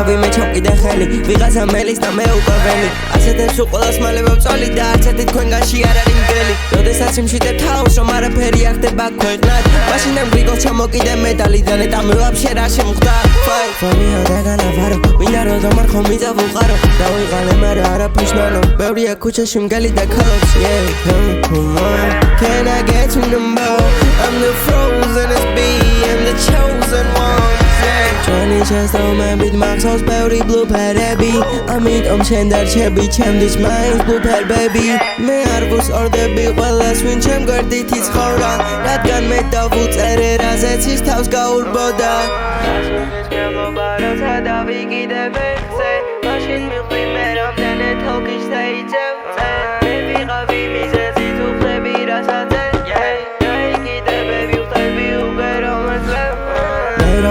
თავი მე ჩავკიდე ხელი ვიღაცა მელის და მე უკვე ველი ასეთებს უყოლას მალევე ვწოლი და არც ერთი თქვენგანში არ არის მგელი როდესაც იმშვიდებ თავს რომ არაფერი არ ხდება ქვეყნად მაშინ ამ გრიგოს ჩამოკიდე მეტალი და ნეტამი ვაფშე რა შემხდა ფამია და განავარო მინდა რომ დამარხო მიწა ვუყარო და ვიღალე მერე არაფერს ნანო ბევრია ქუჩაში მგელი და ქალობს Can I get your number? I'm the frozenest bee and the chosen one Johnny Chester man with Max House Berry Blue Pereby ამიტომ შენ დარჩები ჩემთვის მაინც Blue Per baby მე არ ვუსწორდები ყველას ვინ ჩემ გვერდით იცხოვრა რადგან მე დავუწერე რაზეც ის თავს გაურბოდა როცა დავიკიდებ ეხზე მაშინ მივხვდი მე რამდენი თოლქის დაიძევ მე ვიყავი მიზეზი თუ ხდები რასაც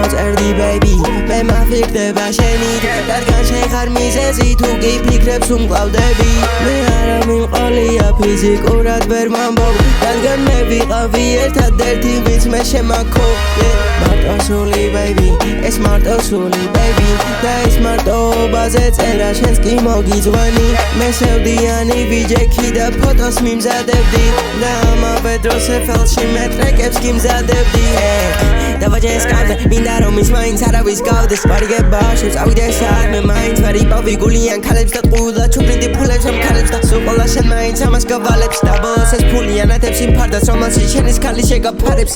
წერდი baby მე მაფიქრდება შენით რადგან შენ ხარ მიზეზი თუ კი ფიქრებს უმკლავდები მე არა მიმყოლია ფიზიკურად ვერ მომბობ რადგან მე ვიყავი ერთადერთი ვინც მე შემაქო მარტოსული baby ეს მარტოსული baby და ეს მარტოობაზე წერა შენს კი მოგიძღვენი მე სევდიანი ვიჯექი და ფოტოს მიმზადებდი და ამავე დროს ეფელში მე ტრეკებს გიმზადებდი დავაჯეს კამზე მინდა რომ ის მაინც არავის გავდეს ვარიგება შევწავიდეს არ მე მაინც ვერ იპოვი გულიან ქალებს და ყულა ჩუბრინდი ფულებს ამ ქალებს და სულ ყველა შენ მაინც ამას გავალებს და ბოლოს ეს ფული ანათებს იმ ფარდას რომელშიც შენის ქალი შეგაფარებს